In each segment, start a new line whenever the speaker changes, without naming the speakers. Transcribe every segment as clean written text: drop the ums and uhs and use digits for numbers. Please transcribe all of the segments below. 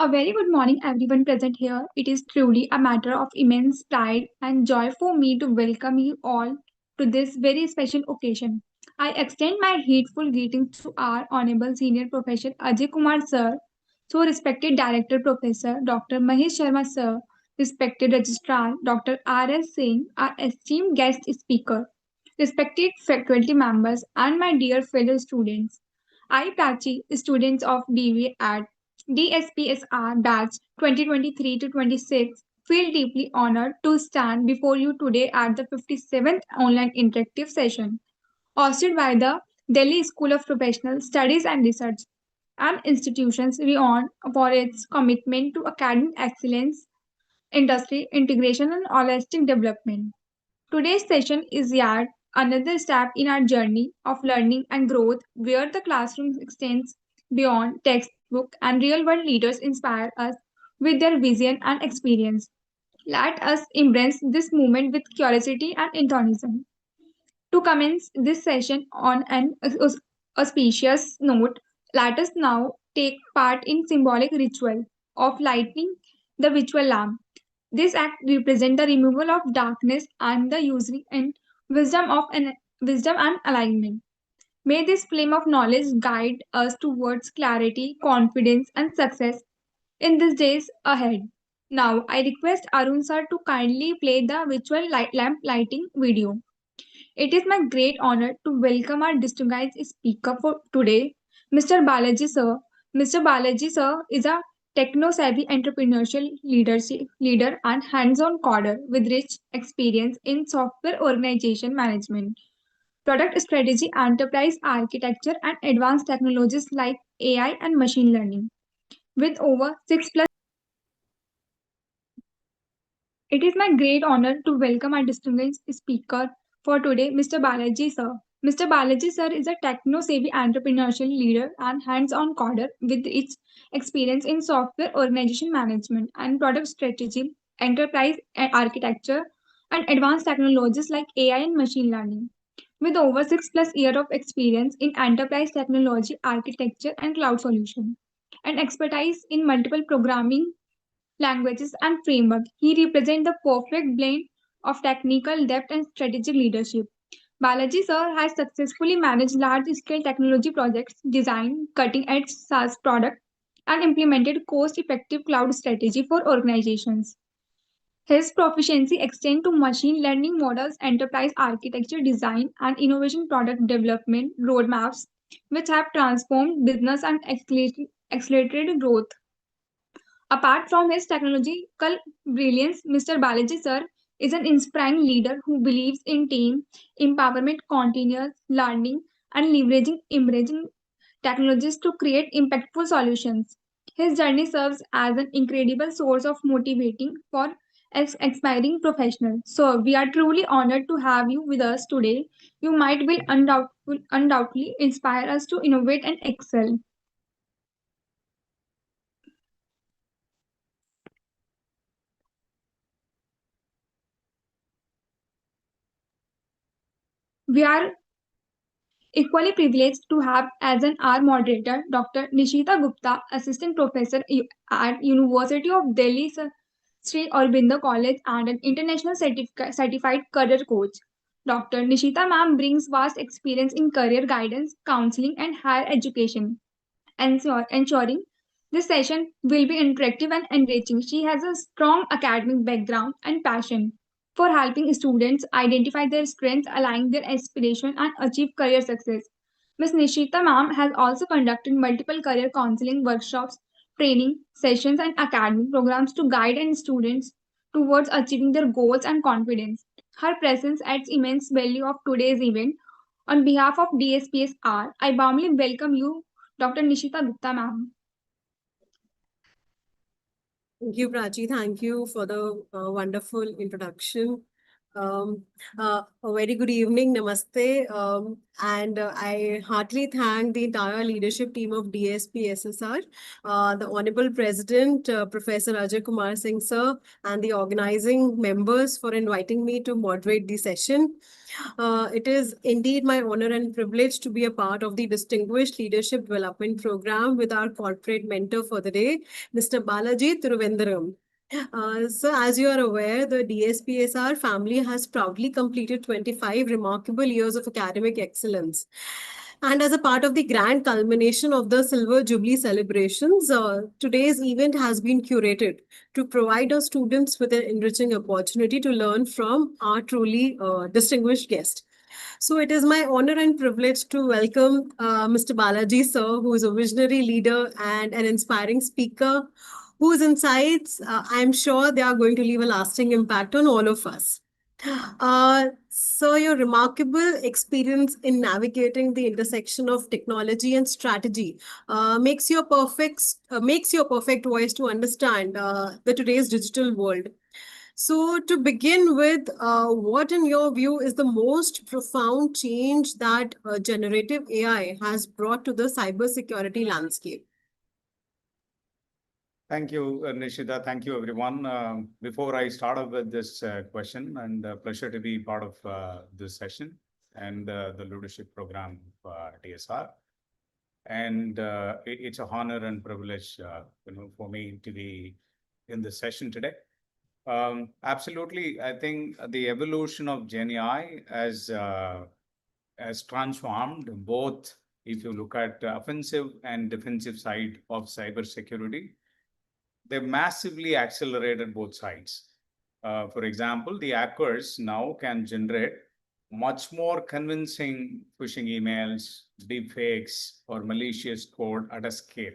A very good morning, everyone present here. It is truly a matter of immense pride and joy for me to welcome you all to this very special occasion. I extend my heartfelt greetings to our Honorable Senior Professor Ajay Kumar Sir, so respected Director Professor Dr. Mahesh Sharma Sir, respected Registrar Dr. R.S. Singh, our esteemed guest speaker, respected faculty members, and my dear fellow students. I, Prachi, students of DV at DSPSR batch 2023 to 26, feel deeply honored to stand before you today at the 57th online interactive session hosted by the Delhi School of Professional Studies and Research, an institution renowned for its commitment to academic excellence, industry integration, and holistic development. Today's session is yet another step in our journey of learning and growth where the classroom extends beyond textbook and real-world leaders inspire us with their vision and experience. Let us embrace this movement with curiosity and enthusiasm. To commence this session on an auspicious note, let us now take part in symbolic ritual of lighting the ritual lamp. This act represents the removal of darkness and the using and wisdom and alignment. May this flame of knowledge guide us towards clarity, confidence, and success in these days ahead. Now, I request Arun sir to kindly play the virtual lamp lighting video. It is my great honor to welcome our distinguished speaker for today, Mr. Balaji sir. Mr. Balaji sir is a techno-savvy entrepreneurial leader and hands-on coder with rich experience in software organization management, product strategy, enterprise architecture, and advanced technologies like AI and machine learning. With over 6 plus, it is my great honor to welcome our distinguished speaker for today, Mr. Balaji sir. Mr. Balaji sir is a techno-savvy entrepreneurial leader and hands-on coder with its experience in software organization management and product strategy, enterprise architecture, and advanced technologies like AI and machine learning. With over 6 plus years of experience in enterprise technology, architecture, and cloud solution, and expertise in multiple programming languages, and framework. He represents the perfect blend of technical depth and strategic leadership. Balaji sir has successfully managed large-scale technology projects, designed cutting-edge SaaS products, and implemented cost-effective cloud strategy for organizations. His proficiency extends to machine learning models, enterprise architecture design, and innovation product development roadmaps, which have transformed business and accelerated growth. Apart from his technological brilliance, Mr. Balaji sir is an inspiring leader who believes in team empowerment, continuous learning, and leveraging emerging technologies to create impactful solutions. His journey serves as an incredible source of motivating for aspiring professionals. So, we are truly honored to have you with us today. You might will undoubtedly inspire us to innovate and excel. We are equally privileged to have as an our moderator Dr. Nishita Gupta, Assistant Professor at University of Delhi Sri Aurobindo College and an international certified career coach. Dr. Nishita ma'am brings vast experience in career guidance, counseling, and higher education, ensuring this session will be interactive and enriching. She has a strong academic background and passion for helping students identify their strengths, align their aspiration, and achieve career success. Ms. Nishita ma'am has also conducted multiple career counseling workshops, training sessions, and academic programs to guide and students towards achieving their goals and confidence. Her presence adds immense value of today's event. On behalf of DSPSR, I warmly welcome you, Dr. Nishita Gupta ma'am.
Thank you, Prachi. Thank you for the wonderful introduction. Um, a very good evening, namaste. And I heartily thank the entire leadership team of DSP SSR, the Honorable President, Professor Ajay Kumar Singh, sir, and the organizing members for inviting me to moderate the session. It is indeed my honor and privilege to be a part of the Distinguished Leadership Development Program with our corporate mentor for the day, Mr. Balaji Thiruvengadam. So, as you are aware, the DSPSR family has proudly completed 25 remarkable years of academic excellence. And as a part of the grand culmination of the Silver Jubilee celebrations, today's event has been curated to provide our students with an enriching opportunity to learn from our truly distinguished guest. So it is my honor and privilege to welcome Mr. Balaji, sir, who is a visionary leader and an inspiring speaker, whose insights, I'm sure they are going to leave a lasting impact on all of us. So your remarkable experience in navigating the intersection of technology and strategy makes your perfect voice to understand the today's digital world. So, to begin with, what in your view is the most profound change that generative AI has brought to the cybersecurity landscape?
Thank you, Nishita. Thank you, everyone. Before I start off with this question, and pleasure to be part of this session and the leadership program of TSR. And it's a honor and privilege, for me to be in this session today. Absolutely, I think the evolution of GenAI has transformed both. If you look at the offensive and defensive side of cybersecurity, they've massively accelerated both sides. For example, the hackers now can generate much more convincing phishing emails, deepfakes, or malicious code at a scale.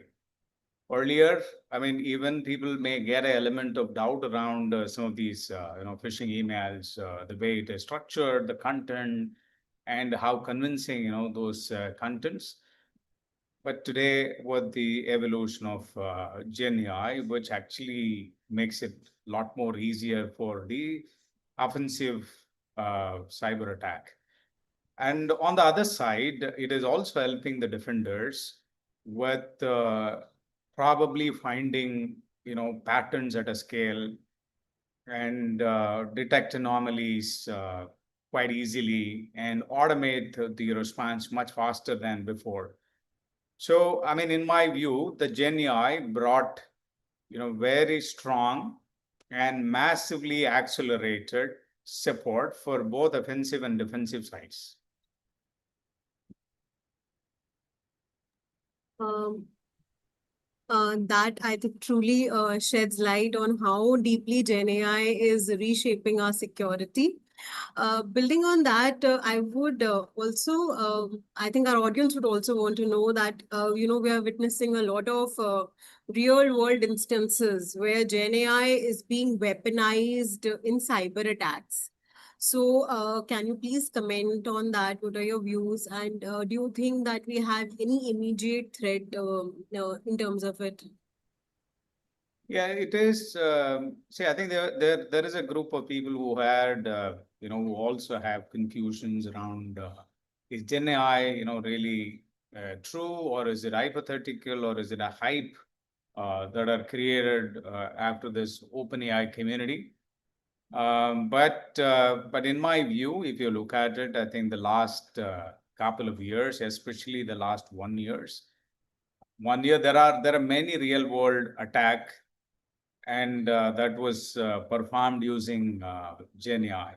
Earlier, I mean, even people may get an element of doubt around some of these, phishing emails, the way it is structured, the content, and how convincing, those contents. But today, with the evolution of Gen AI, which actually makes it a lot more easier for the offensive cyber attack. And on the other side, it is also helping the defenders with probably finding, patterns at a scale and detect anomalies quite easily and automate the response much faster than before. So, I mean, in my view, the Gen AI brought, very strong and massively accelerated support for both offensive and defensive sides.
Um, that I think truly sheds light on how deeply Gen AI is reshaping our security. Building on that, I would I think our audience would also want to know that, we are witnessing a lot of real world instances where Gen AI is being weaponized in cyber attacks. So, can you please comment on that? What are your views? And do you think that we have any immediate threat in terms of it?
Yeah, it is. See, I think there is a group of people who had, who also have confusions around is Gen AI, really true, or is it hypothetical, or is it a hype that are created after this OpenAI community? But in my view, if you look at it, I think the last couple of years, especially the last 1 year, there are many real world attack, and that was performed using Gen AI.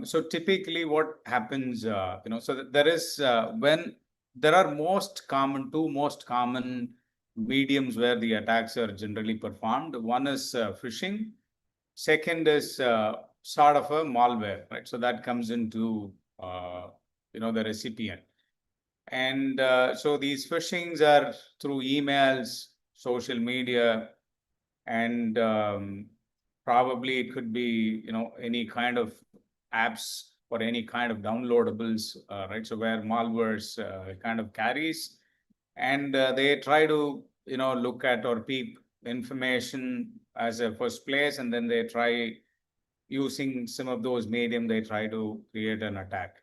So typically, what happens, so there is when there are two most common mediums where the attacks are generally performed. One is phishing. Second is sort of a malware, right? So that comes into the recipient, and so these phishings are through emails, social media, and probably it could be any kind of apps or any kind of downloadables, right? So where malwares kind of carries, and they try to look at or peep information as a first place, and then they try using some of those medium, they try to create an attack.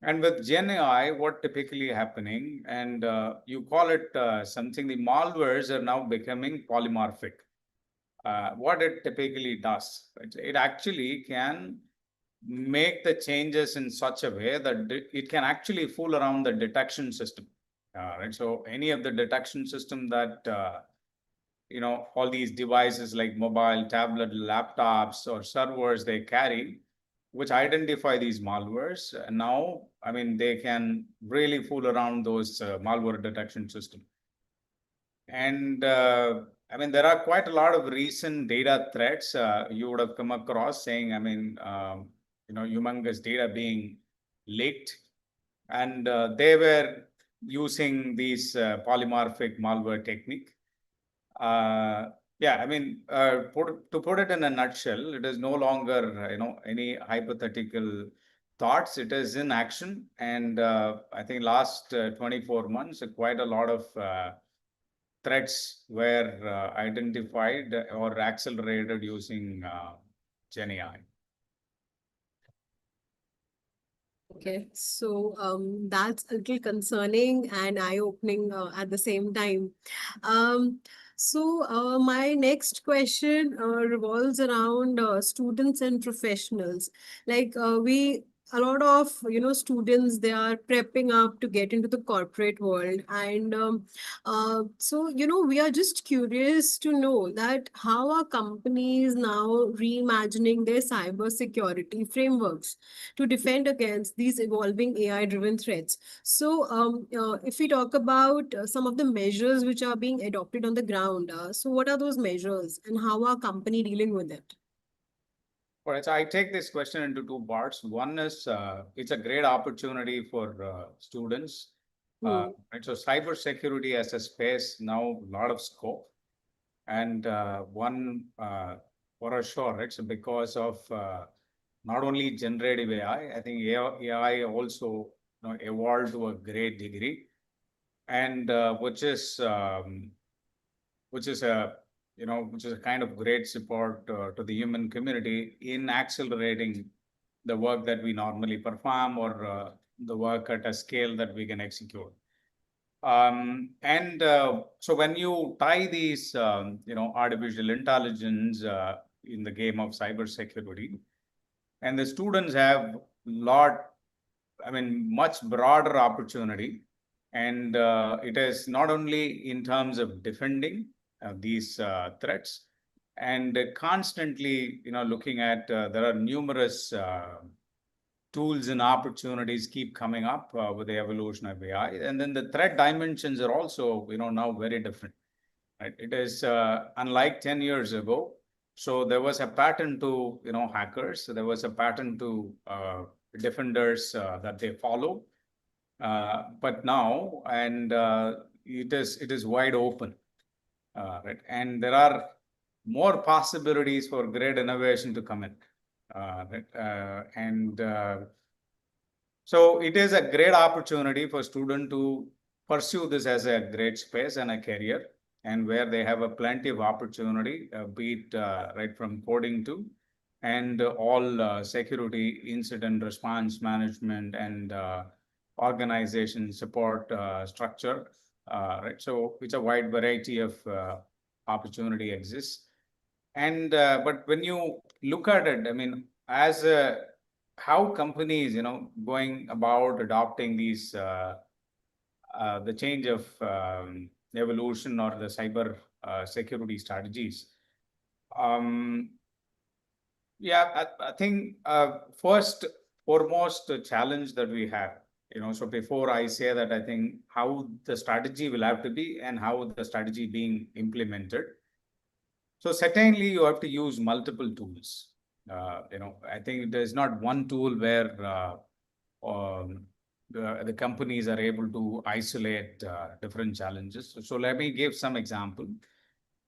And with Gen AI, what typically happening, and you call it something, the malwares are now becoming polymorphic. What it typically does, it actually can make the changes in such a way that it can actually fool around the detection system. Right. So any of the detection system that all these devices like mobile, tablet, laptops, or servers they carry, which identify these malwares. And now, I mean, they can really fool around those malware detection system. And I mean, there are quite a lot of recent data threats you would have come across saying, I mean, humongous data being leaked. And they were using these polymorphic malware technique. Yeah, I mean, to put it in a nutshell, it is no longer, any hypothetical thoughts. It is in action. And I think last 24 months, quite a lot of threats were identified or accelerated using Gen AI.
Okay, so that's a little concerning and eye-opening at the same time. Um, my next question revolves around students and professionals. Like a lot of students, they are prepping up to get into the corporate world, and we are just curious to know that how are companies now reimagining their cyber security frameworks to defend against these evolving AI-driven threats. So, if we talk about some of the measures which are being adopted on the ground, so what are those measures and how are company dealing with it?
All right, so I take this question into two parts. One is it's a great opportunity for students. Right, so cybersecurity as a space now a lot of scope, and one for a sure, right? So because of not only generative AI, I think AI also evolved to a great degree, and which is a which is a kind of great support to the human community in accelerating the work that we normally perform or the work at a scale that we can execute. And so when you tie these, artificial intelligence in the game of cybersecurity, and the students have lot, I mean, much broader opportunity, and it is not only in terms of defending these threats, and constantly, looking at there are numerous tools and opportunities keep coming up with the evolution of AI. And then the threat dimensions are also, now very different. Right? It is unlike 10 years ago. So there was a pattern to, hackers. So there was a pattern to defenders that they follow. But now, and it is wide open. Right? And there are more possibilities for great innovation to come in. So it is a great opportunity for students to pursue this as a great space and a career, and where they have a plenty of opportunity, be it right from coding to and all security incident response management and organization support structure. Right. So it's a wide variety of opportunity exists. And but when you look at it, I mean, as a how companies, going about adopting these the change of evolution or the cyber security strategies. Um, yeah, I think first foremost challenge that we have, so before I say that, I think how the strategy will have to be and how the strategy being implemented. So certainly you have to use multiple tools. I think there's not one tool where the companies are able to isolate different challenges. So let me give some example.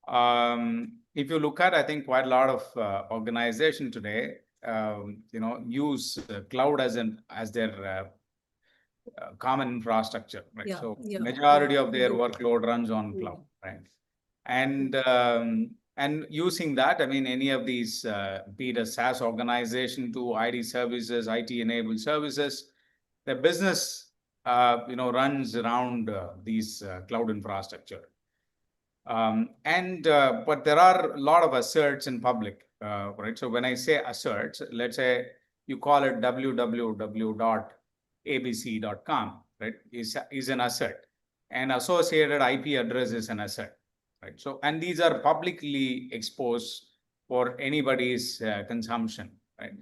If you look at, I think quite a lot of organization today, use cloud as their common infrastructure, right?
Yeah,
So
yeah,
majority
yeah.
of their
Mhm.
workload runs on
Mhm.
cloud, right? And And using that, I mean, any of these, be it a SaaS organization to ID services, IT-enabled services, the business, runs around these cloud infrastructure. But there are a lot of asserts in public, right? So when I say asserts, let's say you call it www.abc.com, right? Is an assert, and associated IP address is an assert, right? So, and these are publicly exposed for anybody's consumption, right?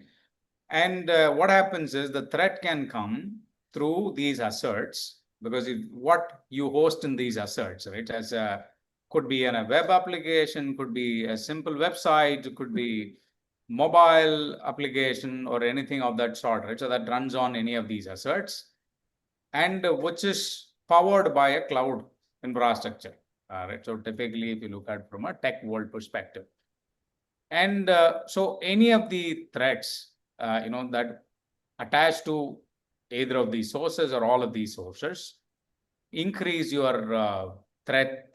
And what happens is the threat can come through these asserts, because what you host in these asserts, right, as a could be in a web application, could be a simple website, could be mobile application or anything of that sort, right? So that runs on any of these asserts, and which is powered by a cloud infrastructure, right? So typically, if you look at from a tech world perspective, and so any of the threats, that attach to either of these sources or all of these sources, increase your threat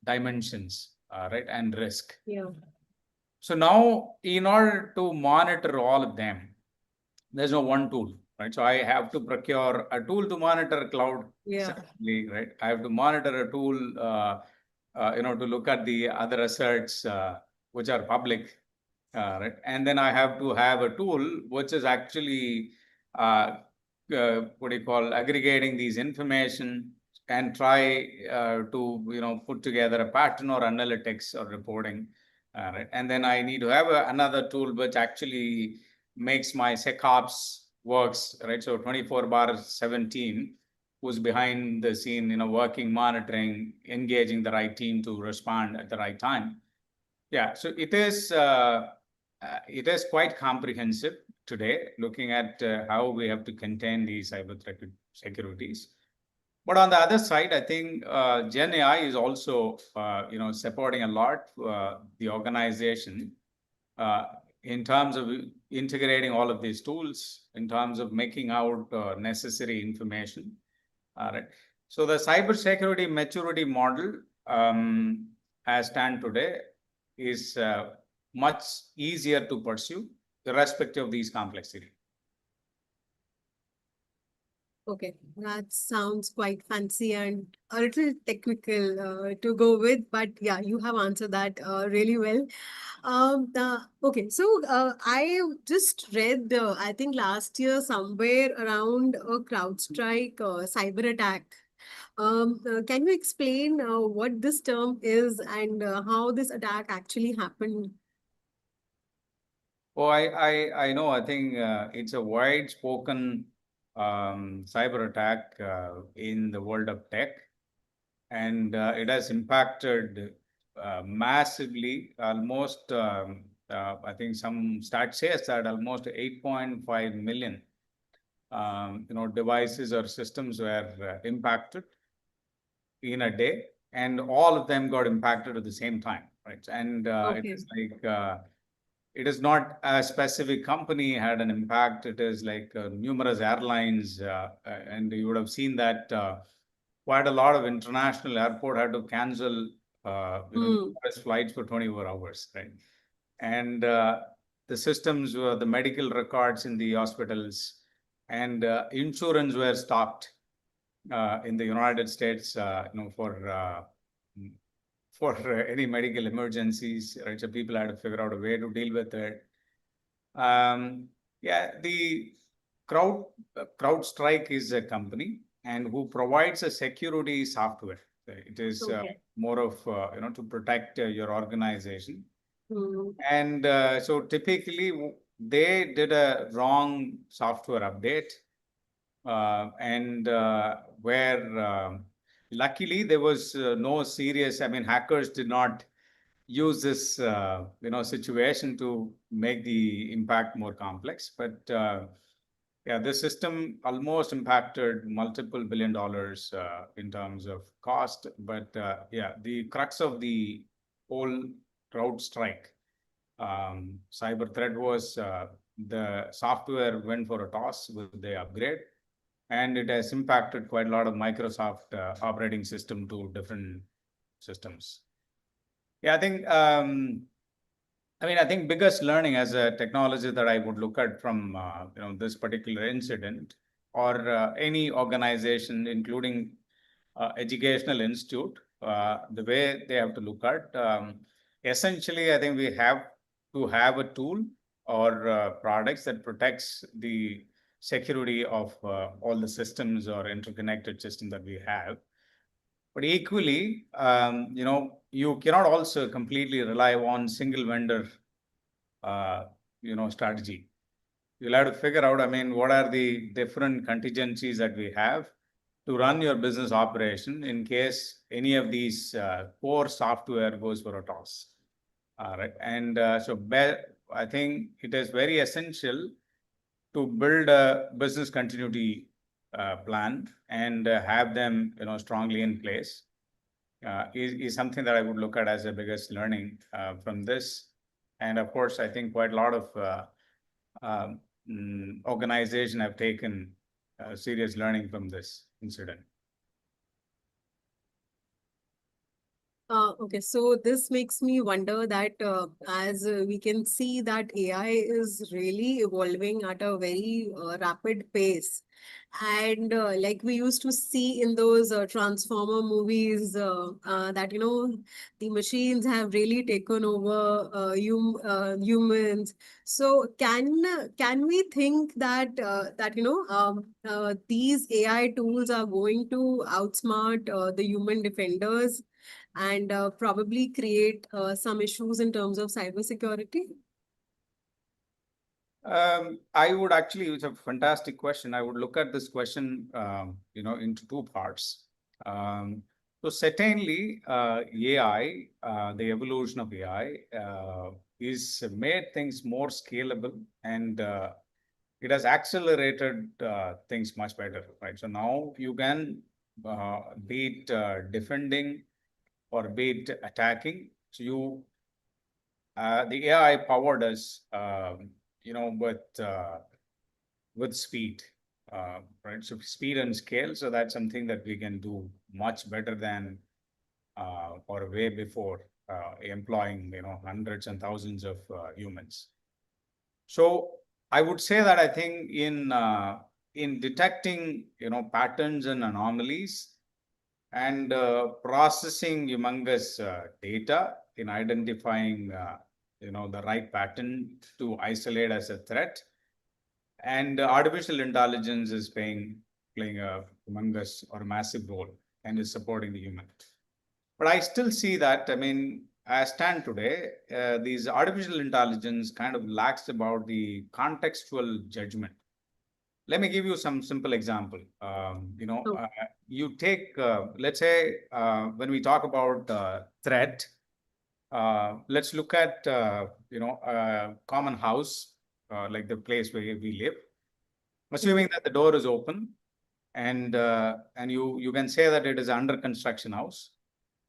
dimensions, right, and risk.
Yeah.
So now, in order to monitor all of them, there's no one tool, right? So I have to procure a tool to monitor cloud.
Yeah.
Separately, right? I have to monitor a tool, to look at the other asserts which are public, right? And then I have to have a tool which is actually what do you call, aggregating these information and try to put together a pattern or analytics or reporting, right? And then I need to have another tool which actually makes my SecOps works, right? So 24/17, who's behind the scene, working, monitoring, engaging the right team to respond at the right time. Yeah, so it is quite comprehensive today, looking at how we have to contain these cyber threat securities. But on the other side, I think Gen AI is also, supporting a lot the organization in terms of integrating all of these tools, in terms of making out necessary information. All right. So the cybersecurity maturity model, as stand today, is much easier to pursue, irrespective of these complexity.
Okay, that sounds quite fancy and a little technical to go with, but yeah, you have answered that really well. Okay, so I just read, I think last year somewhere around a CrowdStrike cyber attack. Can you explain what this term is and how this attack actually happened?
Oh, I know. I think it's a wide spoken cyber attack in the world of tech, and it has impacted massively. Almost, I think some stat says that almost 8.5 million, devices or systems were impacted in a day, and all of them got impacted at the same time, right? And it
Okay.
is like it is not a specific company had an impact. It is like numerous airlines, and you would have seen that quite a lot of international airport had to cancel
Hmm.
numerous flights for 24 hours, right? And the systems were the medical records in the hospitals, and insurance were stopped in the United States, for any medical emergencies, right? So people had to figure out a way to deal with it. Yeah, the CrowdStrike is a company and who provides a security software. It is
Okay.
more of to protect your organization.
Hmm.
And so typically they did a wrong software update, and where luckily there was no serious. I mean, hackers did not use this situation to make the impact more complex, but yeah, the system almost impacted multiple $1 billion in terms of cost. But yeah, the crux of the whole CrowdStrike cyber threat was the software went for a toss with the upgrade, and it has impacted quite a lot of Microsoft operating system to different systems. Yeah, I think biggest learning as a technology that I would look at from this particular incident or any organization, including educational institute, the way they have to look at. Essentially, I think we have to have a tool or products that protects the security of all the systems or interconnected system that we have. But equally, you cannot also completely rely on single vendor, uh, strategy. You'll have to figure out, what are the different contingencies that we have to run your business operation in case any of these core software goes for a toss. All right. And I think it is very essential to build a business continuity plan and have them, strongly in place. Is something that I would look at as the biggest learning from this. And of course, I think quite a lot of organization have taken serious learning from this incident.
Okay, so this makes me wonder that as we can see that AI is really evolving at a very rapid pace. And like we used to see in those Transformer movies, that, the machines have really taken over humans. So can we think that these AI tools are going to outsmart the human defenders and probably create some issues in terms of cybersecurity?
I would actually, it's a fantastic question. I would look at this question, into two parts. So certainly, AI, the evolution of AI, is made things more scalable and it has accelerated things much better, right? So now you can be it defending or be it attacking. So the AI powered us, with speed, right? So speed and scale. So that's something that we can do much better than or way before employing, hundreds and thousands of humans. So I would say that I think in detecting, patterns and anomalies and processing humongous data in identifying, the right pattern to isolate as a threat. And artificial intelligence is playing a humongous or massive role and is supporting the human. But I still see that, as stand today, these artificial intelligence kind of lacks about the contextual judgment. Let me give you some simple example.
Oh,
You take, let's say, when we talk about threat, let's look at, a common house, like the place where we live.
mhm.
Assuming that the door is open and you can say that it is under construction house,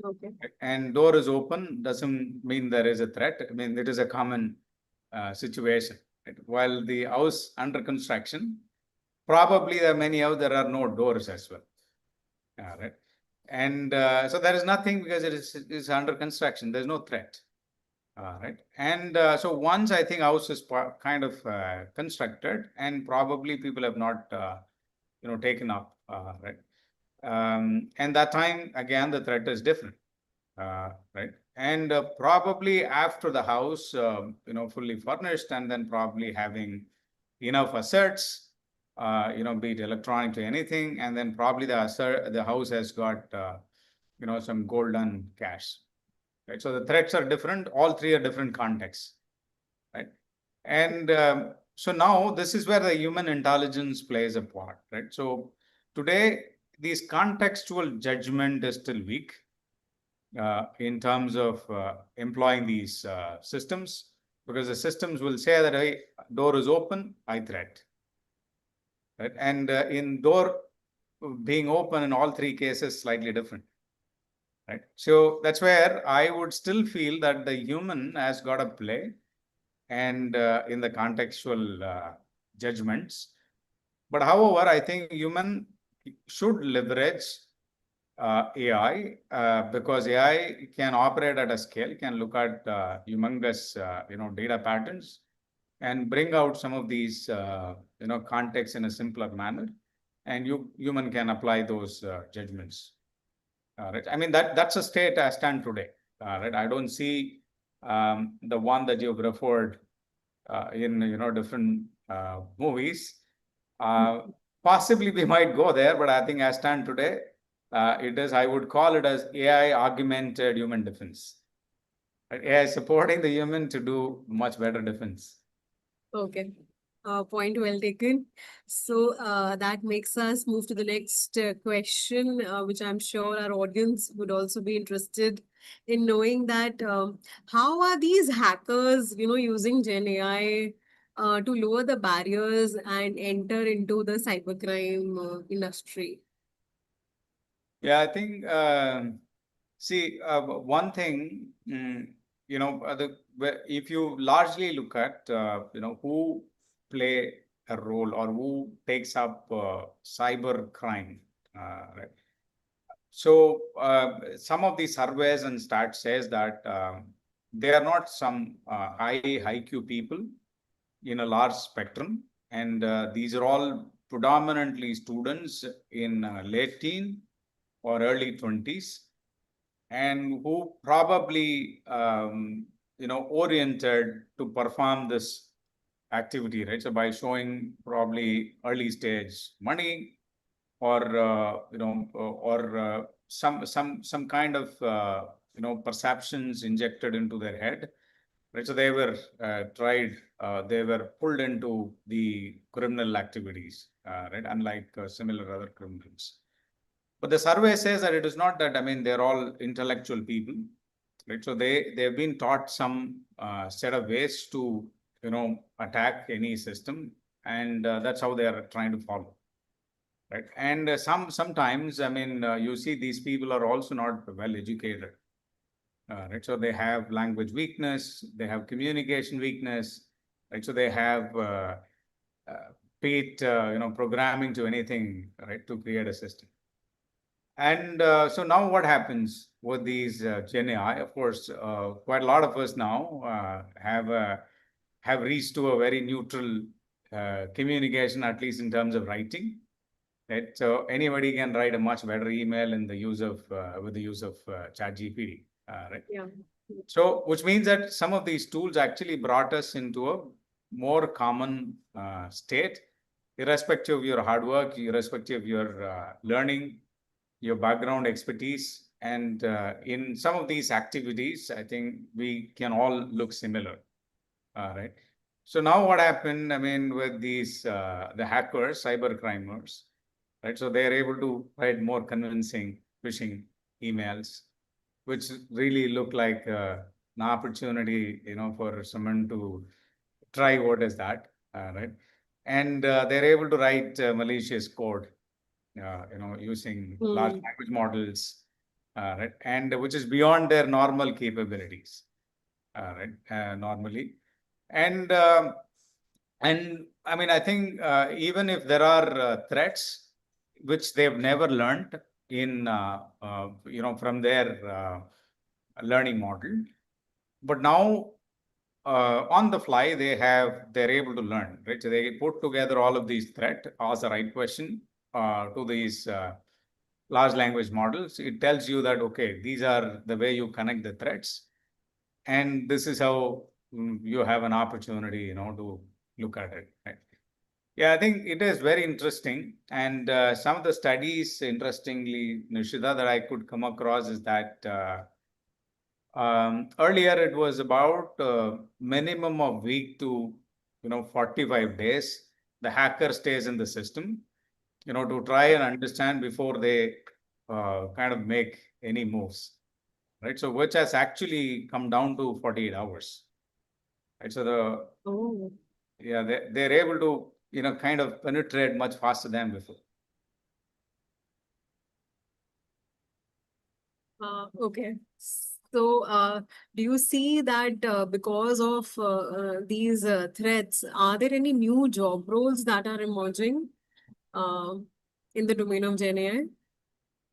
Okay.
and door is open doesn't mean there is a threat. It is a common situation. Right? While the house under construction, probably there are many out there are no doors as well. Right? And so there is nothing because it is under construction. There's no threat. Right. And so once I think house is kind of constructed, and probably people have not taken up, right. And that time again the threat is different, right. And probably after the house, fully furnished, and then probably having enough assets, be it electronic to anything, and then probably the house has got some gold and cash. Right. So the threats are different. All three are different contexts. Right. And so now this is where the human intelligence plays a part. Right. So today, these contextual judgment is still weak in terms of employing these systems, because the systems will say that, hey, door is open, I threat. Right. And in door being open in all three cases, slightly different. Right. So that's where I would still feel that the human has got to play and in the contextual judgments. But however, I think human should leverage AI because AI can operate at a scale, can look at humongous data patterns and bring out some of these contexts in a simpler manner, and human can apply those judgments. Right. I mean that's a state I stand today. Right. I don't see the one that you've referred in different movies. Possibly we might go there, but I think I stand today. I would call it as AI augmented human defense. Right? AI supporting the human to do much better defense.
Okay. Point well taken. So that makes us move to the next question, which I'm sure our audience would also be interested in knowing that how are these hackers, using Gen AI to lower the barriers and enter into the cybercrime industry?
Yeah, I think see one thing, if you largely look at who play a role or who takes up cyber crime, right? So some of the surveys and stats says that they are not some high IQ people in a large spectrum, and these are all predominantly students in late teen or early 20s, and who probably oriented to perform this activity, right? So by showing probably early stage money or some kind of perceptions injected into their head, right? So they were they were pulled into the criminal activities, right? Unlike similar other criminals. But the survey says that it is not that. I mean, they're all intellectual people, right? So they've been taught some set of ways to attack any system, and that's how they are trying to follow, right? And sometimes, I mean, you see these people are also not well educated, right? So they have language weakness, they have communication weakness, right? So they have paid programming to anything, right, to create a system. And so now what happens with these Gen AI? Of course, quite a lot of us now have reached to a very neutral communication, at least in terms of writing. Right? So anybody can write a much better email in the use of with the use of ChatGPT, right?
Yeah.
So which means that some of these tools actually brought us into a more common state, irrespective of your hard work, irrespective of your learning, your background expertise, and in some of these activities, I think we can all look similar, right? So now what happened? I mean, with these the hackers, cyber crimers, right? So they are able to write more convincing phishing emails, which really look like an opportunity, for someone to try what is that, right? And they're able to write malicious code using large language models, right? And which is beyond their normal capabilities, right? Normally, and I mean, I think even if there are threats which they've never learned in from their learning model, but now on the fly they're able to learn, right? So they put together all of these threat, ask the right question to these large language models. It tells you that okay, these are the way you connect the threads, and this is how you have an opportunity to look at it, right? Yeah, I think it is very interesting, and some of the studies, interestingly, Nishida, that I could come across is that earlier it was about minimum of week to 45 days the hacker stays in the system to try and understand before they kind of make any moves, right? So which has actually come down to 48 hours, right? So
Oh.
yeah, they're able to kind of penetrate much faster than before.
Okay. So, do you see that because of these threats, are there any new job roles that are emerging uh, in the domain of Gen AI?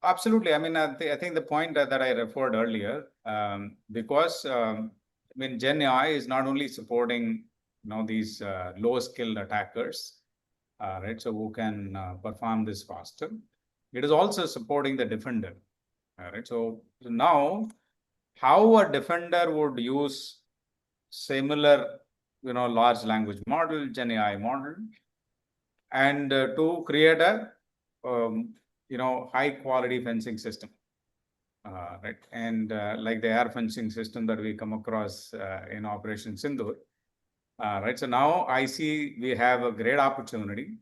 Absolutely. I mean, I think the point that I referred earlier, because I mean, Gen AI is not only supporting, these low-skilled attackers, right? So who can perform this faster. It is also supporting the defender, right? So now, how a defender would use similar, large language model, Gen AI model, and to create a, high quality fencing system. Right. And like the air fencing system that we come across in Operation Sindoor. Right. So now I see we have a great opportunity.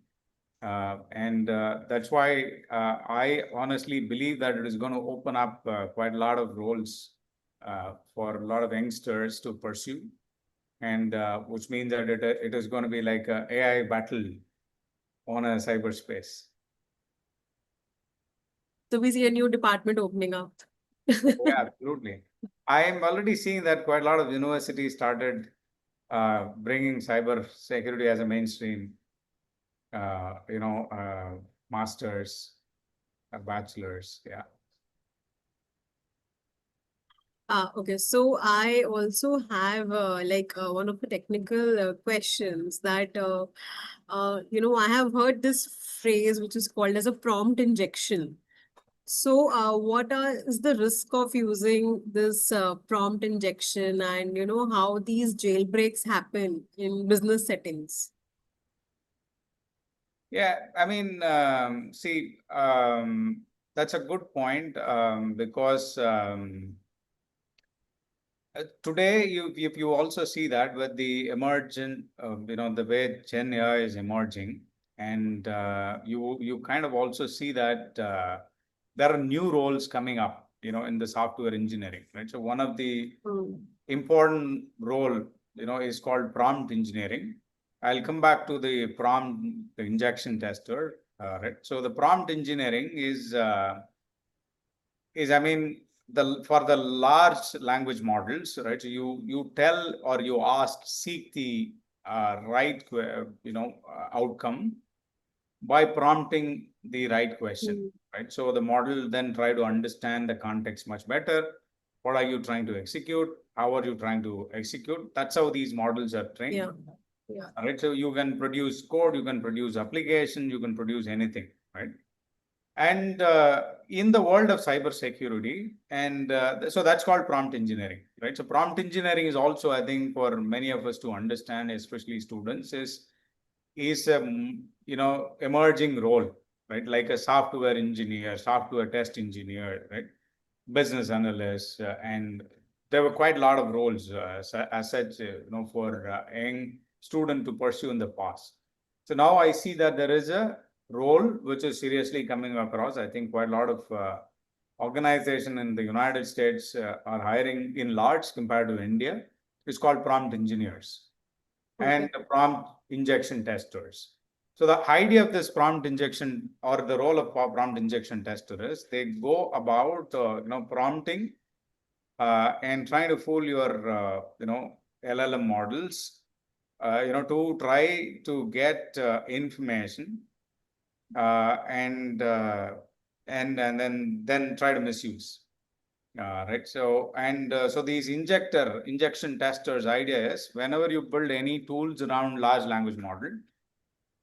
And that's why I honestly believe that it is going to open up quite a lot of roles for a lot of youngsters to pursue. And which means that it is going to be like a AI battle on a cyberspace.
So we see a new department opening up.
Yeah, absolutely. I am already seeing that quite a lot of universities started bringing cyber security as a mainstream, masters, bachelors. Yeah.
Okay, so I also have one of the technical questions that I have heard this phrase which is called as a prompt injection. So, is the risk of using this prompt injection, and how these jailbreaks happen in business settings?
Yeah. I mean, see, that's a good point because today, if you also see that with the emergent, the way Gen AI is emerging, and you kind of also see that there are new roles coming up, in the software engineering, right? So one of the important role, is called prompt engineering. I'll come back to the prompt the injection tester, right? So the prompt engineering is I mean the for the large language models, right? So you tell or you ask seek the right outcome by prompting the right question, right? So the model then try to understand the context much better. What are you trying to execute? How are you trying to execute? That's how these models are trained.
Yeah. Yeah.
All right. So you can produce code, you can produce application, you can produce anything, right? And in the world of cybersecurity, and so that's called prompt engineering, right? So prompt engineering is also, I think, for many of us to understand, especially students, is a emerging role, right? Like a software engineer, software test engineer, right? Business analyst, and there were quite a lot of roles as such, for young student to pursue in the past. So now I see that there is a role which is seriously coming across. I think quite a lot of organization in the United States are hiring in large compared to India. It's called prompt engineers and prompt injection testers. So the idea of this prompt injection or the role of prompt injection tester is they go about prompting and trying to fool your LLM models to try to get information and then try to misuse. Right. So so these injection testers idea is whenever you build any tools around large language model,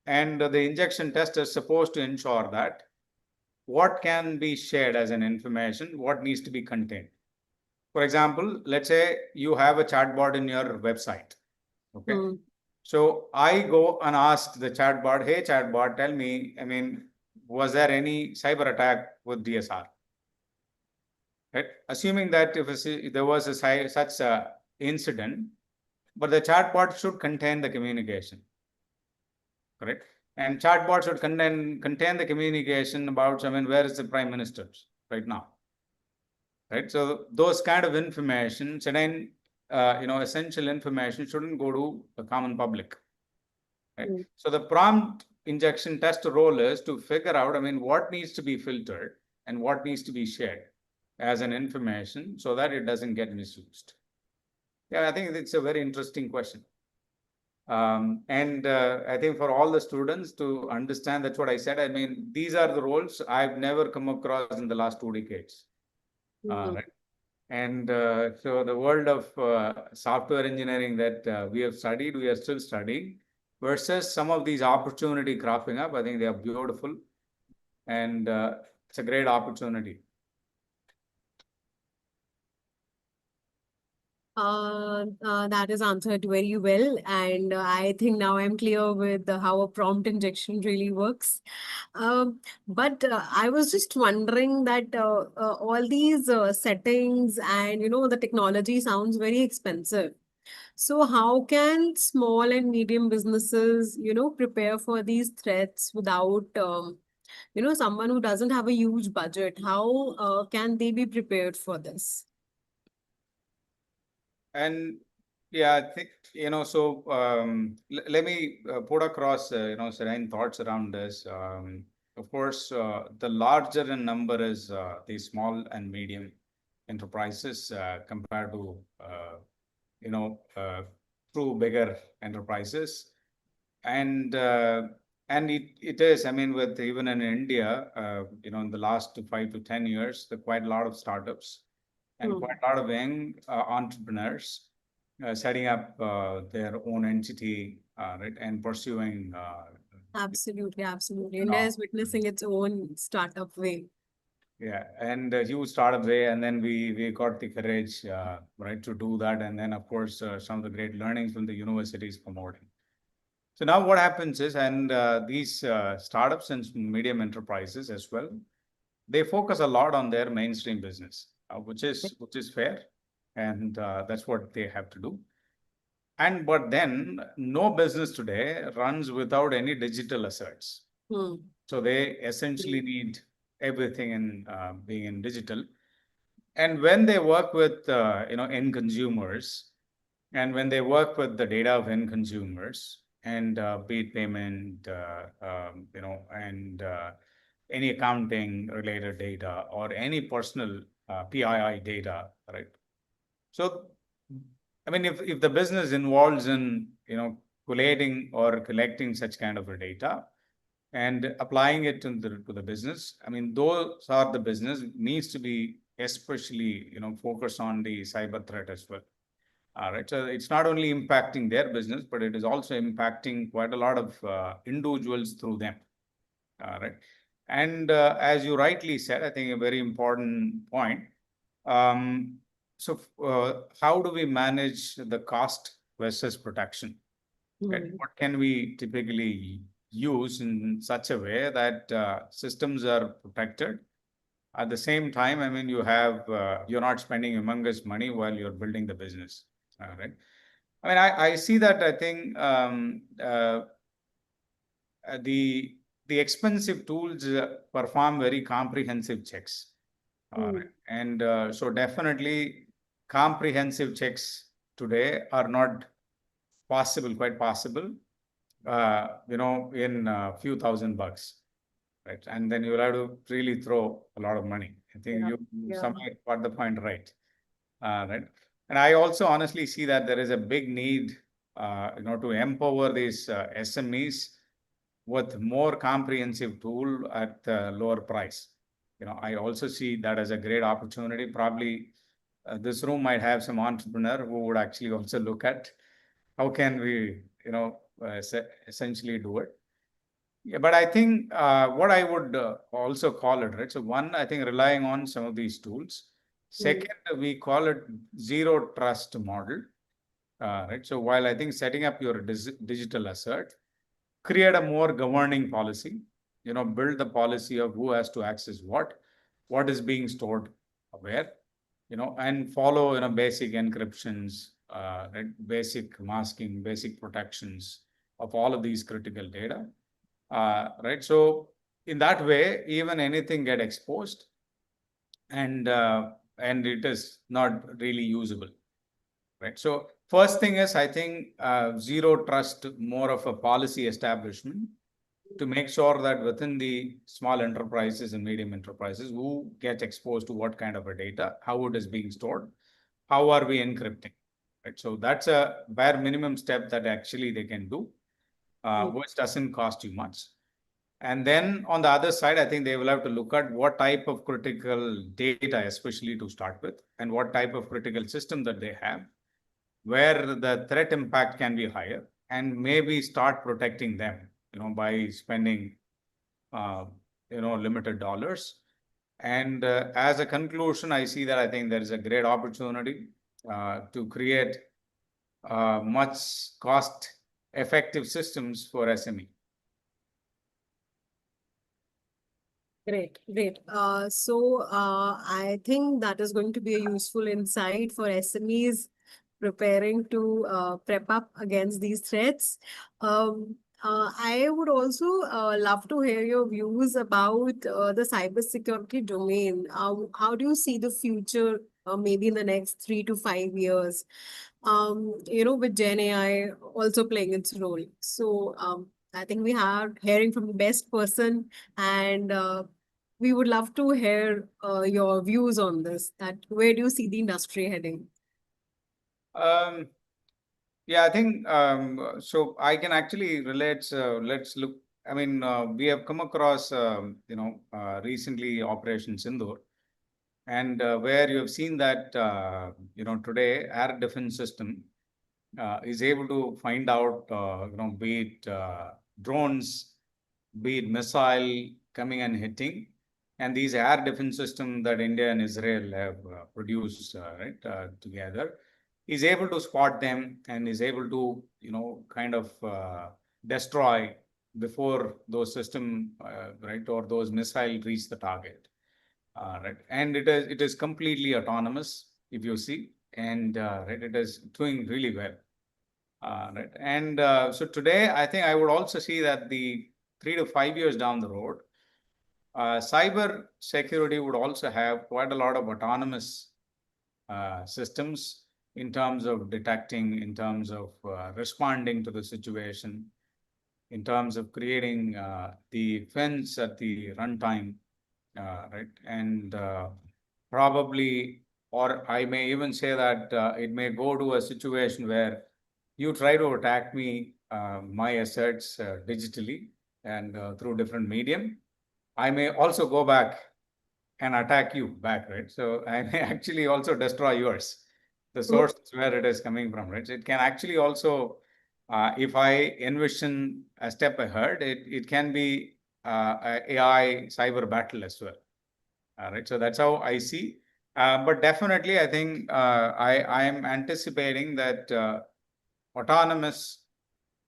and the injection test is supposed to ensure that what can be shared as an information, what needs to be contained. For example, let's say you have a chatbot in your website. Okay. So I go and ask the chatbot, hey, chatbot, tell me, I mean, was there any cyber attack with DSR? Right? Assuming that if there was such a incident, but the chatbot should contain the communication, correct? And chatbot should contain the communication about, I mean, where is the prime minister right now, right? So those kind of information, certain essential information shouldn't go to the common public, right? So the prompt injection test role is to figure out, I mean, what needs to be filtered and what needs to be shared as an information so that it doesn't get misused. Yeah, I think it's a very interesting question. And I think for all the students to understand, that's what I said. I mean, these are the roles I've never come across in the last 2 decades.
Mm.
Right? And so the world of software engineering that we have studied, we are still studying, versus some of these opportunity cropping up. I think they are beautiful, and it's a great opportunity.
That is answered very well, and I think now I'm clear with how a prompt injection really works. But I was just wondering that all these settings and the technology sounds very expensive. So how can small and medium businesses prepare for these threats without someone who doesn't have a huge budget? How can they be prepared for this?
And yeah, I think, so let me put across, certain thoughts around this. Of course, the larger in number is the small and medium enterprises compared to, you know, uh, true bigger enterprises. And it is, I mean, with even in India, in the last 5 to 10 years, there are quite a lot of startups and
Hmm.
quite a lot of young entrepreneurs setting up their own entity, right, and pursuing,
Absolutely, absolutely.
you
India
know,
is witnessing its own startup wave.
yeah, and a huge startup way, and then we got the courage, right, to do that, and then of course some of the great learnings from the universities promoting. So now what happens is, and these startups and medium enterprises as well, they focus a lot on their mainstream business, which is fair, and that's what they have to do. And but then no business today runs without any digital assets.
Hmm.
So they essentially need everything in being in digital. And when they work with end consumers, and when they work with the data of end consumers, and be it payment, and any accounting related data or any personal PII data, right? So, I mean, if the business involves in, collating or collecting such kind of a data and applying it to the business, I mean, those are the business needs to be especially, focused on the cyber threat as well. All right. So it's not only impacting their business, but it is also impacting quite a lot of individuals through them. All right. And as you rightly said, I think a very important point. Um, how do we manage the cost versus protection? Right?
Hmm.
What can we typically use in such a way that systems are protected? At the same time, I mean, you're not spending humongous money while you're building the business. All right. I mean, I see that. I think the expensive tools perform very comprehensive checks. All
Hmm.
right. And so definitely comprehensive checks today are not possible, quite possible, in a few $1,000, right? And then you'll have to really throw a lot of money. I think
Yeah.
you
Yeah.
somehow got the point right. Right. And I also honestly see that there is a big need, to empower these SMEs with more comprehensive tool at a lower price. I also see that as a great opportunity. Probably this room might have some entrepreneur who would actually also look at how can we, essentially do it. Yeah, but I think what I would also call it, right? So one, I think relying on some of these tools.
Hmm.
Second, we call it zero trust model, right? So while I think setting up your digital asset, create a more governing policy, build the policy of who has to access what is being stored where, and follow, basic encryptions, right? Basic masking, basic protections of all of these critical data, right? So in that way, even anything get exposed, and it is not really usable, right? So first thing is, I think zero trust, more of a policy establishment to make sure that within the small enterprises and medium enterprises who get exposed to what kind of a data, how it is being stored, how are we encrypting? right? So that's a bare minimum step that actually they can do, which doesn't cost you much. And then on the other side, I think they will have to look at what type of critical data, especially to start with, and what type of critical system that they have, where the threat impact can be higher, and maybe start protecting them, by spending, limited dollars. And as a conclusion, I see that I think there is a great opportunity to create much cost-effective systems for SME.
Great, great. I think that is going to be a useful insight for SMEs preparing to prep up against these threats. I would also love to hear your views about the cybersecurity domain. How do you see the future, maybe in the next 3 to 5 years? With Gen AI also playing its role. So I think we are hearing from the best person, and we would love to hear your views on this. That where do you see the industry heading?
Um, yeah, I think so. I can actually relate. Let's look. I mean, we have come across, recently Operation Sindoor, and where you have seen that, today air defense system is able to find out, be it drones, be it missile coming and hitting, and these air defense systems that India and Israel have produced, right, together, is able to spot them and is able to, kind of destroy before those system, right, or those missile reach the target, right, and it is completely autonomous if you see, and right, it is doing really well. Right. And so today, I think I would also see that the 3 to 5 years down the road, cyber security would also have quite a lot of autonomous systems in terms of detecting, in terms of responding to the situation, in terms of creating the fence at the runtime, right? And probably, or I may even say that it may go to a situation where you try to attack me, my assets digitally and through different medium. I may also go back and attack you back, right? So I may actually also destroy yours, the source where it is coming from, right? So it can actually also, if I envision a step ahead, it can be a AI cyber battle as well. Right. So that's how I see. But definitely, I think I am anticipating that autonomous,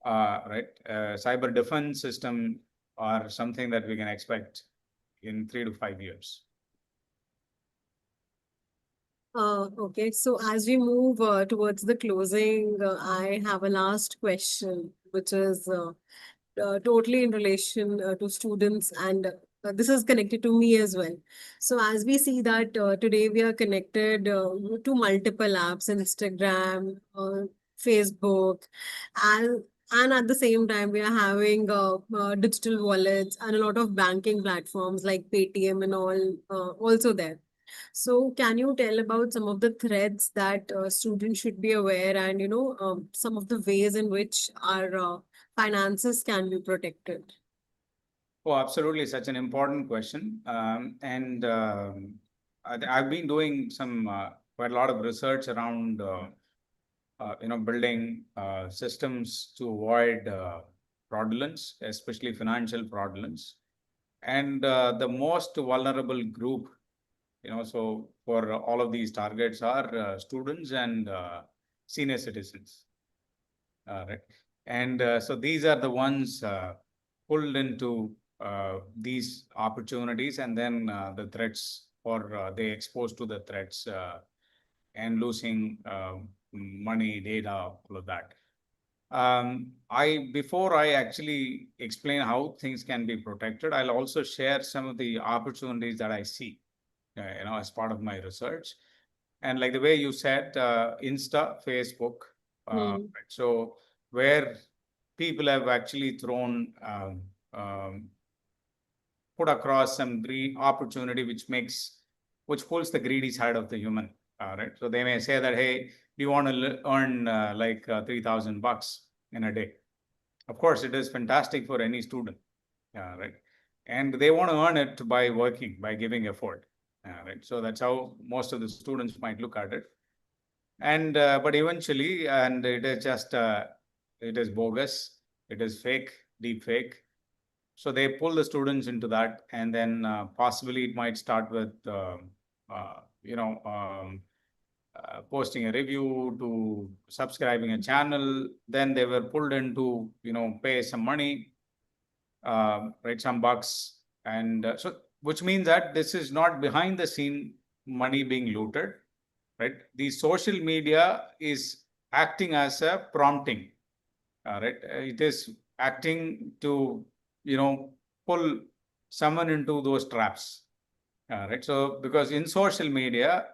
right, cyber defense system are something that we can expect in 3 to 5 years.
Okay, so as we move towards the closing, I have a last question, which is totally in relation to students, and this is connected to me as well. So as we see that today we are connected to multiple apps, Instagram, Facebook, and at the same time we are having digital wallets and a lot of banking platforms like Paytm and all also there. So can you tell about some of the threats that students should be aware, and some of the ways in which our finances can be protected?
Oh, absolutely. Such an important question. And I've been doing some quite a lot of research around, building systems to avoid fraudulence, especially financial fraudulence. And the most vulnerable group, so for all of these targets are students and senior citizens. Right. And so these are the ones pulled into these opportunities, and then the threats, or they exposed to the threats and losing money, data, all of that. Before I actually explain how things can be protected, I'll also share some of the opportunities that I see, as part of my research. And like the way you said, Insta, Facebook, right, so where people have actually thrown, put across some greed opportunity, which pulls the greedy side of the human, right? So they may say that, hey, do you want to earn like $3,000 in a day? Of course, it is fantastic for any student, right? And they want to earn it by working, by giving effort, right? So that's how most of the students might look at it. And but eventually, and it is just it is bogus, it is fake, deep fake. So they pull the students into that, and then possibly it might start with uh, you know posting a review to subscribing a channel. Then they were pulled into pay some money, right, some bucks, and so which means that this is not behind the scene money being looted, right? The social media is acting as a prompting, right? It is acting to pull someone into those traps, right? So because in social media,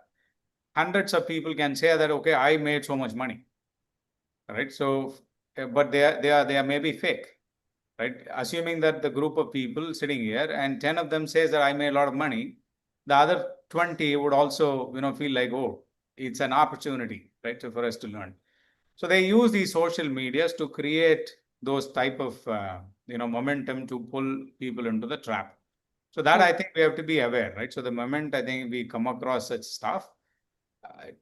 hundreds of people can say that, okay, I made so much money, right? So but they are maybe fake, right? Assuming that the group of people sitting here and 10 of them says that I made a lot of money, the other 20 would also feel like, oh, it's an opportunity, right, for us to learn. So they use these social medias to create those type of momentum to pull people into the trap. So that I think we have to be aware, right? So the moment I think we come across such stuff,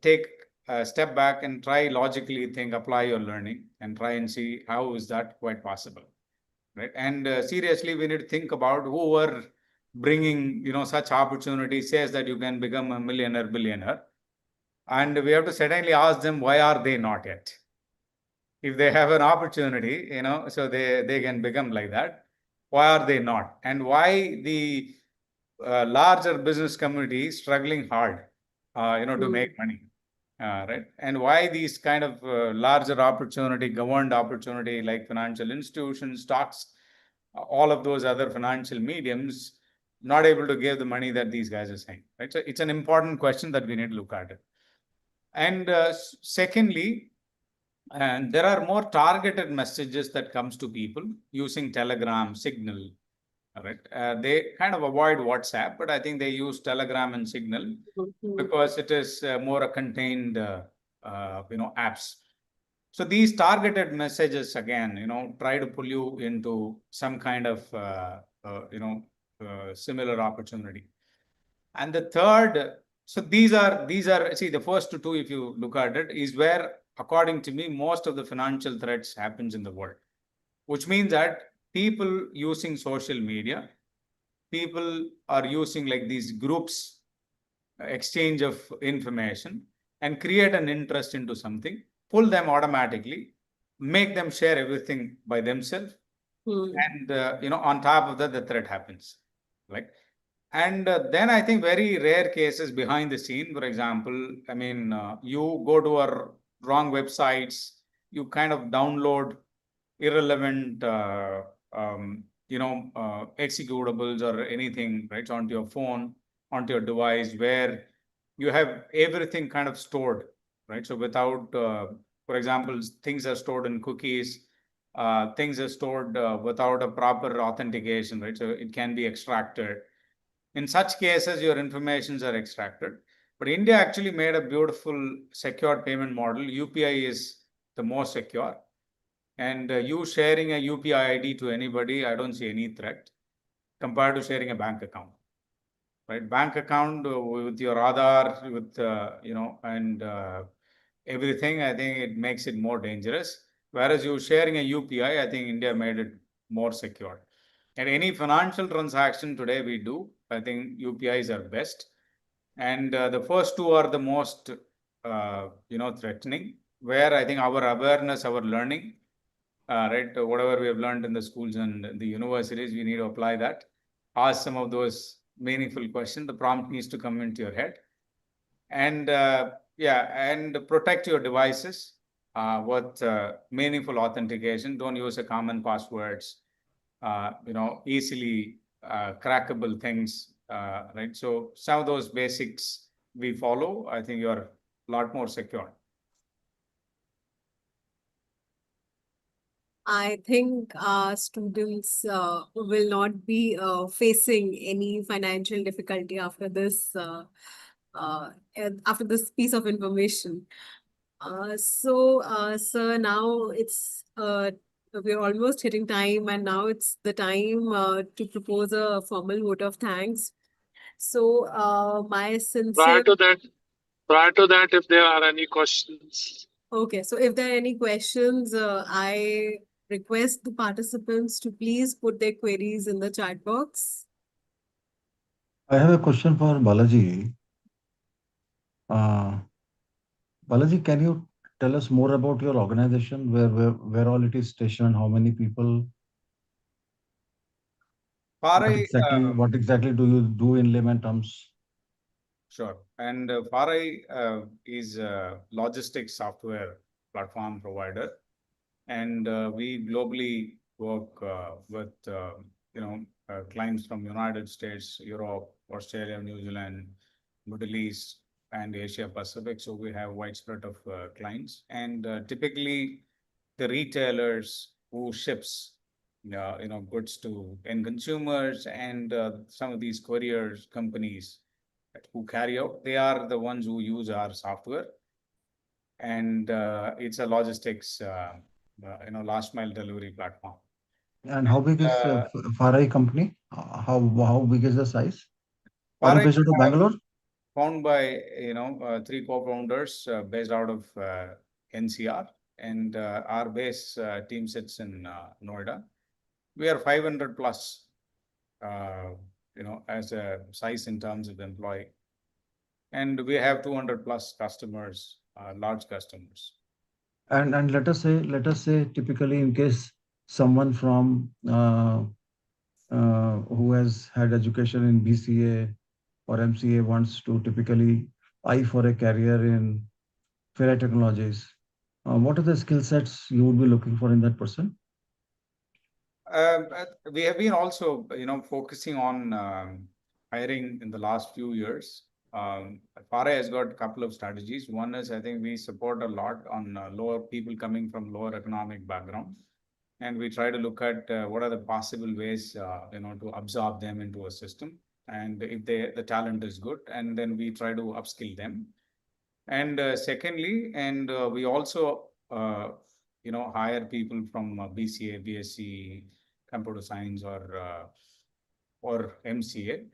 take a step back and try logically think, apply your learning, and try and see how is that quite possible, right? And seriously, we need to think about who were bringing such opportunities, says that you can become a millionaire, billionaire, and we have to certainly ask them, why are they not yet? If they have an opportunity, so they can become like that, why are they not? And why the larger business community is struggling hard to make money, right? And why these kind of larger opportunity, governed opportunity like financial institutions, stocks, all of those other financial mediums not able to give the money that these guys are saying, right? So it's an important question that we need to look at it. And secondly, and there are more targeted messages that comes to people using Telegram, Signal, right? They kind of avoid WhatsApp, but I think they use Telegram and Signal because it is more a contained, apps. So these targeted messages again, try to pull you into some kind of, similar opportunity. And the third, so these are see the first two, if you look at it, is where, according to me, most of the financial threats happens in the world, which means that people using social media, people are using like these groups, exchange of information, and create an interest into something, pull them automatically, make them share everything by themselves, and on top of that, the threat happens, right? And then I think very rare cases behind the scene. For example, I mean, you go to our wrong websites, you kind of download irrelevant, executables or anything, right, onto your phone, onto your device, where you have everything kind of stored, right? So without, for example, things are stored in cookies, things are stored without a proper authentication, right? So it can be extracted. In such cases, your informations are extracted. But India actually made a beautiful secured payment model. UPI is the most secure. And you sharing a UPI ID to anybody, I don't see any threat compared to sharing a bank account, right? Bank account with your Aadhaar, with, and everything, I think it makes it more dangerous. Whereas you sharing a UPI, I think India made it more secure. And any financial transaction today we do, I think UPIs are best. And the first two are the most, threatening, where I think our awareness, our learning, right, whatever we have learned in the schools and the universities, we need to apply that. Ask some of those meaningful questions. The prompt needs to come into your head. And and protect your devices with meaningful authentication. Don't use a common passwords, easily crackable things, right? So some of those basics we follow, I think you're a lot more secure.
I think students will not be facing any financial difficulty after this piece of information. Sir, now we're almost hitting time, and now it's the time to propose a formal vote of thanks. So, my
Prior
sincere.
to that, prior to that, if there are any questions.
Okay, so if there are any questions, I request the participants to please put their queries in the chat box.
I have a question for Balaji. Uh, Balaji, can you tell us more about your organization, where all it is stationed, how many people,
FarEye,
what exactly do you do in layman terms?
sure. And FarEye is a logistics software platform provider, and we globally work with clients from United States, Europe, Australia, New Zealand, Middle East, and Asia Pacific. So we have widespread of clients, and typically the retailers who ships goods to end consumers, and some of these couriers companies who carry out, they are the ones who use our software. And it's a logistics last mile delivery platform.
And how big is
uh,
FarEye company? How big is the size? Are you
FarEye
based out of Bangalore?
found by three co-founders based out of NCR, and our base team sits in Noida. We are 500 plus, as a size in terms of employee, and we have 200 plus customers, large customers.
And let us say typically in case someone from who has had education in BCA or MCA wants to typically eye for a career in FarEye technologies, what are the skill sets you would be looking for in that person?
We have been also, focusing on hiring in the last few years. FarEye has got a couple of strategies. One is, I think we support a lot on lower people coming from lower economic background, and we try to look at what are the possible ways, to absorb them into a system. And if the talent is good, and then we try to upskill them. And secondly, and we also, hire people from BCA, BSc, computer science, or MCA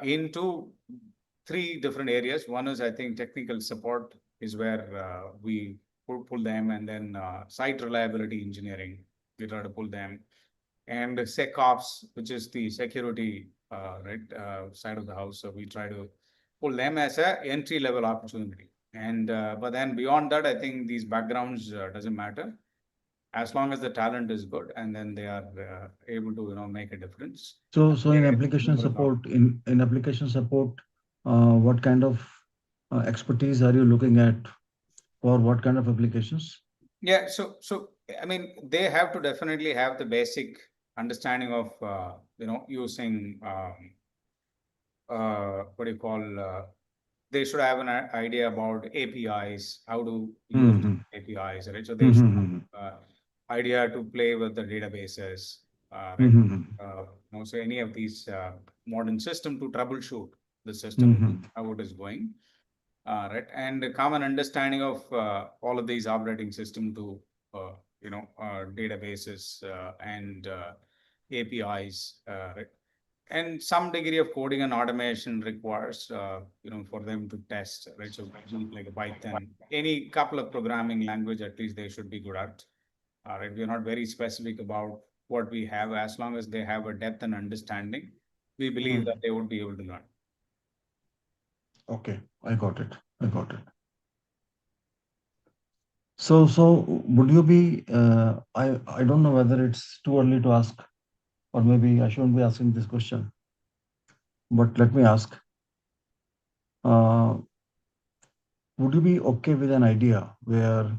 into three different areas. One is, I think, technical support is where we pull them, and then site reliability engineering, we try to pull them, and SecOps, which is the security side of the house. So we try to pull them as a entry level opportunity. And but then beyond that, I think these backgrounds doesn't matter as long as the talent is good, and then they are able to make a difference.
So in
They
application
deliver a lot.
support, in application support, what kind of expertise are you looking at for what kind of applications?
Yeah, so I mean, they have to definitely have the basic understanding of using what do you call they should have an idea about APIs, how to use
Mm-hmm.
APIs, right? So they should
Mm-hmm.
have idea to play with the databases, right?
Mm-hmm.
So any of these modern system to troubleshoot the system,
Mm-hmm.
how it is going, right? And a common understanding of all of these operating system to databases and APIs, right? And some degree of coding and automation requires for them to test, right? So like Python, any couple of programming language at least they should be good at. Right? We're not very specific about what we have. As long as they have a depth and understanding, we believe that they would be able to learn.
Okay, I got it. I got it. So would you be? I don't know whether it's too early to ask, or maybe I shouldn't be asking this question. But let me ask. Uh, would you be okay with an idea where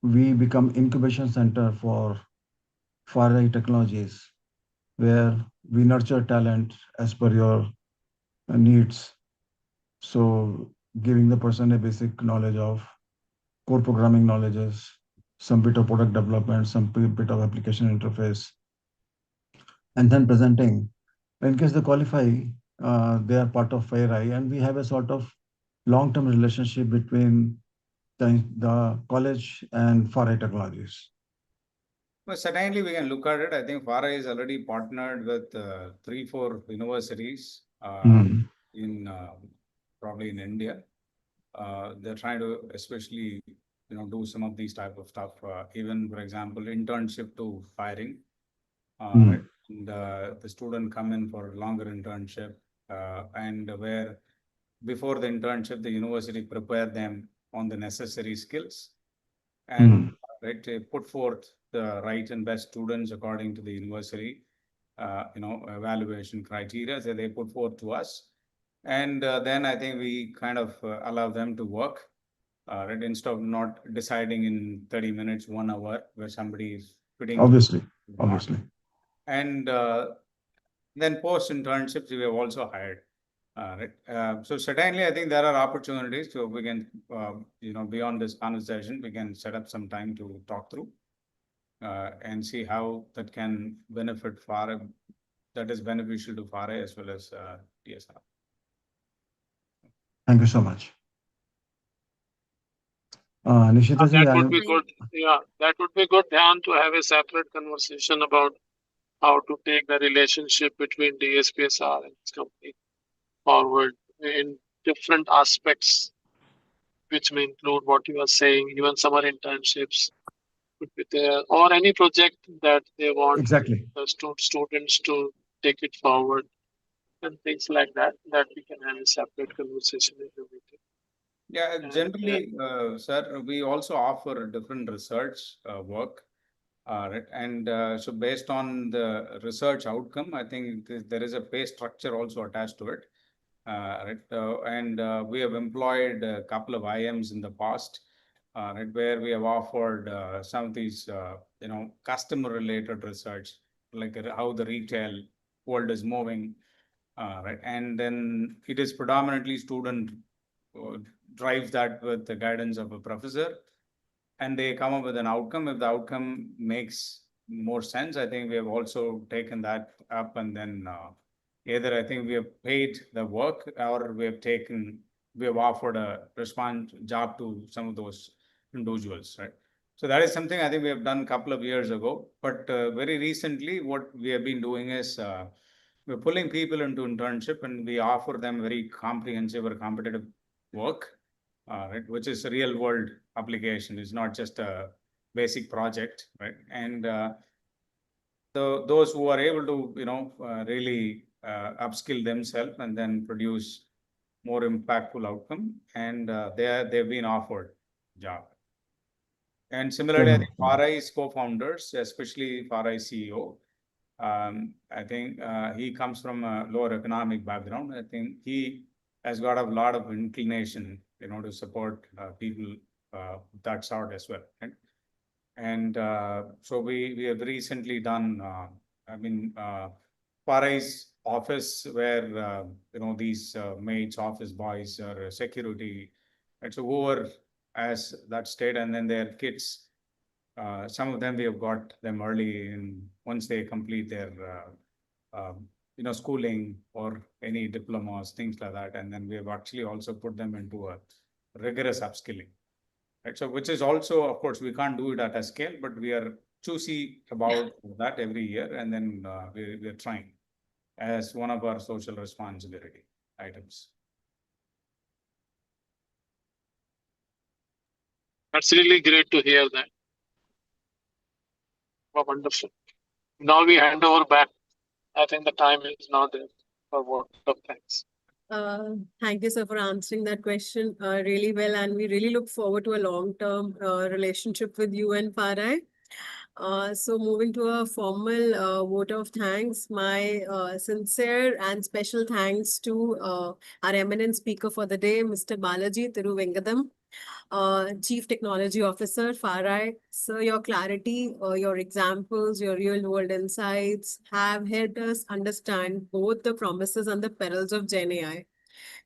we become incubation center for FarEye technologies, where we nurture talent as per your needs? So giving the person a basic knowledge of core programming knowledges, some bit of product development, some bit of application interface, and then presenting. In case they qualify, they are part of FireEye, and we have a sort of long-term relationship between the college and FarEye Technologies?
Well, certainly we can look at it. I think FarEye is already partnered with 3, 4 universities
Hmm.
in probably in India. They're trying to especially do some of these type of stuff. Even for example, internship to hiring. Right? And the student come in for a longer internship, and where before the internship, the university prepare them on the necessary skills and right, put forth the right and best students according to the university, evaluation criteria that they put forth to us. And then I think we kind of allow them to work, right, instead of not deciding in 30 minutes, 1 hour, where somebody is fitting to
Obviously,
the mark.
obviously.
And then post internships, we have also hired. Right. So certainly, I think there are opportunities. So we can, beyond this conversation, we can set up some time to talk through and see how that can benefit FarEye, that is beneficial to FarEye as well as TSR.
Thank you so much. Nishita ji,
That would be good. Yeah, that would be good, Dhyan, to have a separate conversation about how to take the relationship between DSPSR and its company forward in different aspects, which may include what you are saying, even summer internships could be there, or any project that they want
exactly.
the students to take it forward and things like that, that we can have a separate conversation in the meeting.
Yeah,
And
generally, sir, we also offer different research work. Right. And so based on the research outcome, I think there is a pay structure also attached to it. Right. And we have employed a couple of IMs in the past, right, where we have offered some of these, customer related research, like how the retail world is moving. Right. And then it is predominantly student uh, drives that with the guidance of a professor, and they come up with an outcome. If the outcome makes more sense, I think we have also taken that up, and then either I think we have paid the work, or we have offered a response job to some of those individuals, right? So that is something I think we have done a couple of years ago. But very recently, what we have been doing is we're pulling people into internship, and we offer them very comprehensive or competitive work, right, which is a real world application. It's not just a basic project, right? And those who are able to, really upskill themselves and then produce more impactful outcome, and they've been offered job. And similarly, I think FarEye's co-founders, especially FarEye CEO, I think he comes from a lower economic background. I think he has got a lot of inclination, to support people that sort as well. Right? And so we have recently done, FarEye's office, where these maids, office boys, or security, and so whoever has that state, and then their kids. Some of them we have got them early in once they complete their schooling or any diplomas, things like that, and then we have actually also put them into a rigorous upskilling. Right. So which is also, of course, we can't do it at a scale, but we are choosy about that every year, and then we're trying as one of our social responsibility items.
that's really great to hear that. Oh, wonderful. Now we hand over back. I think the time is now there for vote of thanks.
Thank you, sir, for answering that question really well. And we really look forward to a long-term relationship with you and FarEye. So moving to a formal vote of thanks, my sincere and special thanks to our eminent speaker for the day, Mr. Balaji Thiruvengadam, Chief Technology Officer, FarEye. Sir, your clarity, your examples, your real-world insights have helped us understand both the promises and the perils of Gen AI.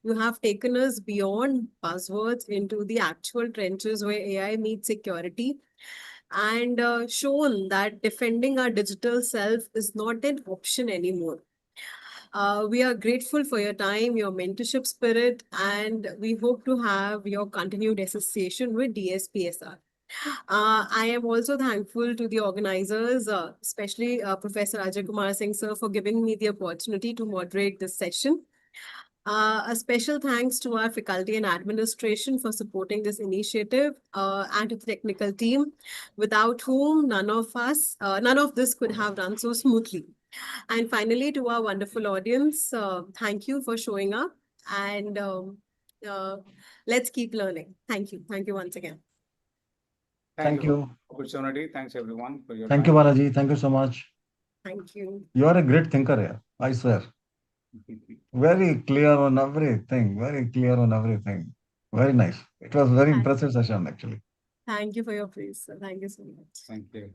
You have taken us beyond buzzwords into the actual trenches where AI meets security, and shown that defending our digital self is not an option anymore. We are grateful for your time, your mentorship spirit, and we hope to have your continued association with DSPSR. I am also thankful to the organizers, especially Professor Ajay Kumar Singh sir, for giving me the opportunity to moderate this session. A special thanks to our faculty and administration for supporting this initiative, and to the technical team, without whom none of this could have run so smoothly. And finally, to our wonderful audience, thank you for showing up, and uh, let's keep learning. Thank you. Thank you once again.
Thank
Thank
you for
you.
the opportunity. Thanks everyone for your
Thank you,
time.
Balaji. Thank you so much.
Thank you.
You are a great thinker here, I swear. Very clear on everything. Very clear on everything. Very nice. It was very
Thank-
impressive session, actually.
Thank you for your praise, sir. Thank you so much.
Thank you.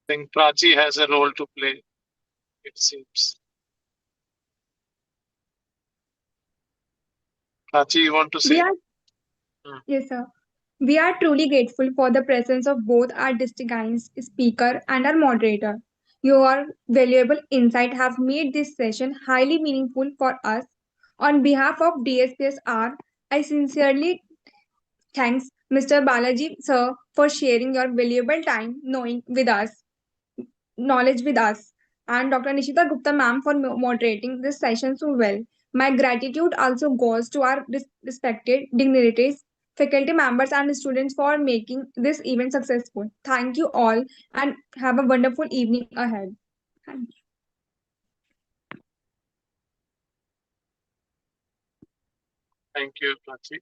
I think Prachi has a role to play, it seems. Prachi, you want to
We
say?
are, yes, sir. We are truly grateful for the presence of both our distinguished speaker and our moderator. Your valuable insight have made this session highly meaningful for us. On behalf of DSPSR, I sincerely thanks Mr. Balaji sir for sharing your valuable time knowledge with us, and Dr. Nishita Gupta ma'am for moderating this session so well. My gratitude also goes to our respected dignitaries, faculty members, and students for making this event successful. Thank you all and have a wonderful evening ahead. Thank you.
Thank you, Prachi.